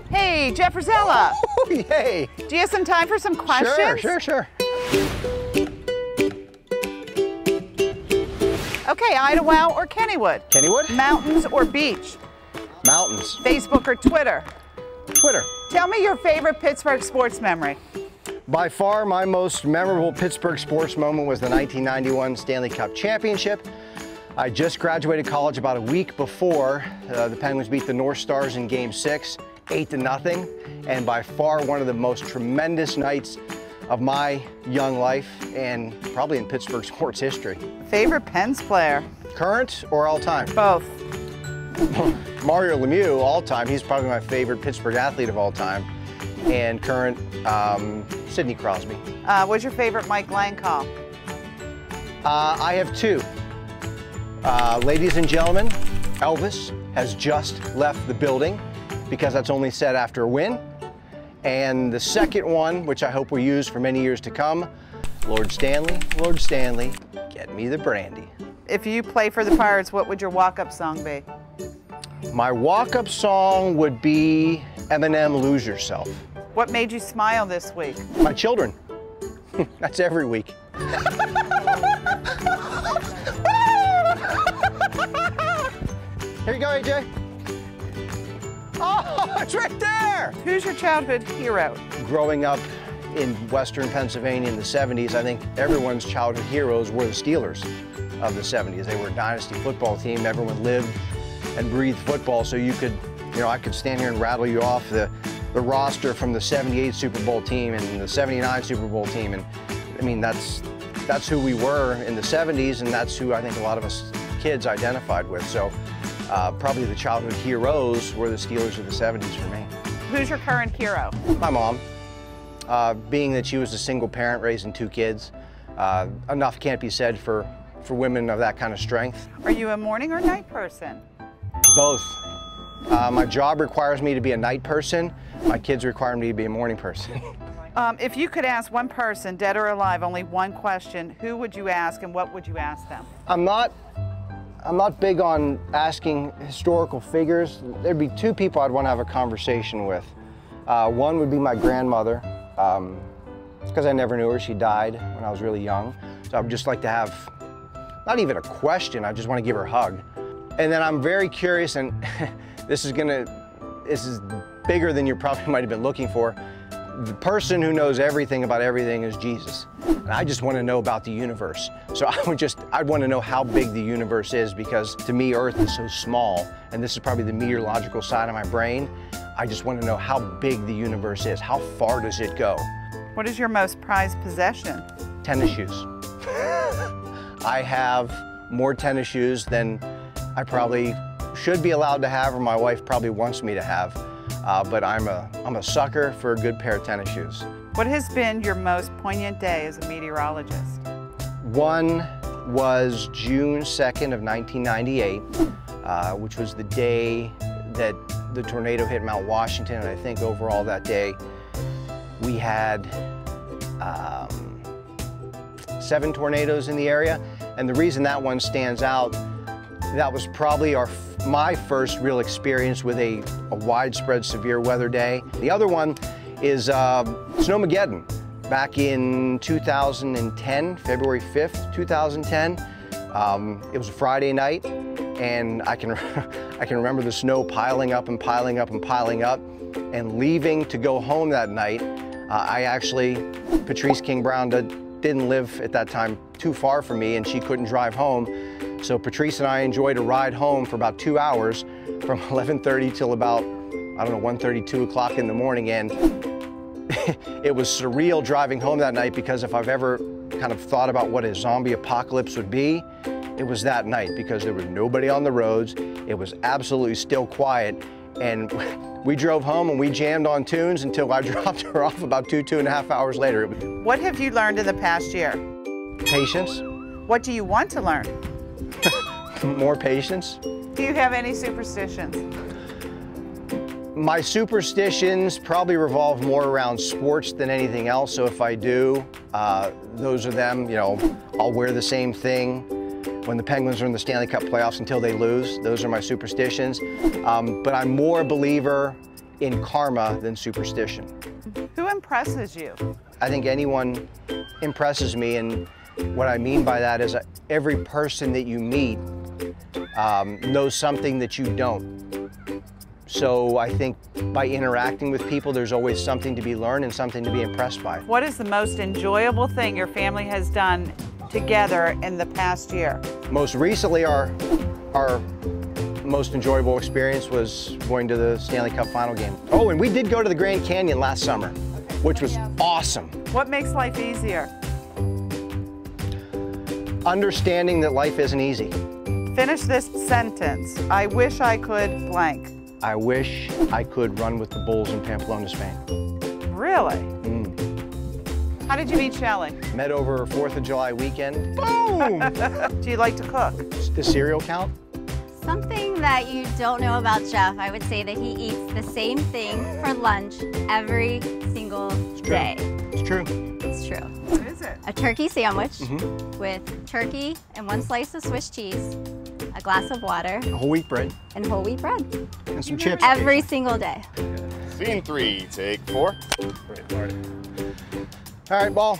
Hey, Jeff Verszyla. Oh, yay. Do you have some time for some questions? Sure. Okay, Idaho or Kennywood? Kennywood. Mountains or beach? Mountains. Facebook or Twitter? Twitter. Tell me your favorite Pittsburgh sports memory. By far, my most memorable Pittsburgh sports moment was the 1991 Stanley Cup Championship. I just graduated college about a week before the Penguins beat the North Stars in Game 6, 8-0, and by far one of the most tremendous nights of my young life and probably in Pittsburgh sports history. Favorite Pens player? Current or all time? Both. Mario Lemieux, all time. He's probably my favorite Pittsburgh athlete of all time. And current, Sidney Crosby. What's your favorite Mike Lang call? I have two. Ladies and gentlemen, Elvis has just left the building, because that's only said after a win. And the second one, which I hope we'll use for many years to come, Lord Stanley, get me the brandy. If you play for the Pirates, what would your walk-up song be? My walk-up song would be Eminem, Lose Yourself. What made you smile this week? My children. That's every week. Here you go, AJ. Oh, it's right there! Who's your childhood hero? Growing up in Western Pennsylvania in the 70s, I think everyone's childhood heroes were the Steelers of the 70s. They were a dynasty football team. Everyone lived and breathed football, so you could, I could stand here and rattle you off the roster from the 78 Super Bowl team and the 79 Super Bowl team. And I mean, that's who we were in the 70s, and that's who I think a lot of us kids identified with. So probably the childhood heroes were the Steelers of the 70s for me. Who's your current hero? My mom. Being that she was a single parent raising two kids, enough can't be said for women of that kind of strength. Are you a morning or night person? Both. My job requires me to be a night person. My kids require me to be a morning person. If you could ask one person, dead or alive, only one question, who would you ask and what would you ask them? I'm not big on asking historical figures. There'd be two people I'd want to have a conversation with. One would be my grandmother, because I never knew her. She died when I was really young. So I would just like to have, not even a question, I just want to give her a hug. And then I'm very curious, and this is bigger than you probably might have been looking for. The person who knows everything about everything is Jesus. And I just want to know about the universe. So I'd want to know how big the universe is, because to me, Earth is so small, and this is probably the meteorological side of my brain. I just want to know how big the universe is. How far does it go? What is your most prized possession? Tennis shoes. I have more tennis shoes than I probably should be allowed to have, or my wife probably wants me to have. But I'm a sucker for a good pair of tennis shoes. What has been your most poignant day as a meteorologist? One was June 2nd of 1998, which was the day that the tornado hit Mount Washington, and I think overall that day we had 7 tornadoes in the area. And the reason that one stands out, that was probably my first real experience with a widespread severe weather day. The other one is Snowmageddon. Back in 2010, February 5th, 2010. It was a Friday night, and I can remember the snow piling up and piling up and piling up, and leaving to go home that night. Patrice King Brown didn't live at that time too far from me, and she couldn't drive home. So Patrice and I enjoyed a ride home for about 2 hours, from 11:30 till about, 1:30, 2 o'clock in the morning. And it was surreal driving home that night, because if I've ever kind of thought about what a zombie apocalypse would be, it was that night, because there was nobody on the roads. It was absolutely still quiet. And we drove home and we jammed on tunes until I dropped her off about 2.5 hours later. What have you learned in the past year? Patience. What do you want to learn? More patience. Do you have any superstitions? My superstitions probably revolve more around sports than anything else. So if I do, those are them. I'll wear the same thing when the Penguins are in the Stanley Cup playoffs until they lose. Those are my superstitions. But I'm more a believer in karma than superstition. Who impresses you? I think anyone impresses me, and what I mean by that is every person that you meet knows something that you don't. So I think by interacting with people, there's always something to be learned and something to be impressed by. What is the most enjoyable thing your family has done together in the past year? Most recently, our most enjoyable experience was going to the Stanley Cup final game. Oh, and we did go to the Grand Canyon last summer, which was awesome. What makes life easier? Understanding that life isn't easy. Finish this sentence. I wish I could blank. I wish I could run with the Bulls in Pamplona, Spain. Really? How did you meet Shelley? Met over 4th of July weekend. Boom! Do you like to cook? Does cereal count? Something that you don't know about Jeff, I would say that he eats the same thing for lunch every single day. It's true. It's true. What is it? A turkey sandwich with turkey and 1 slice of Swiss cheese, a glass of water, Whole wheat bread. and whole wheat bread. And some chips. Every single day. Scene 3, take 4. All right, ball.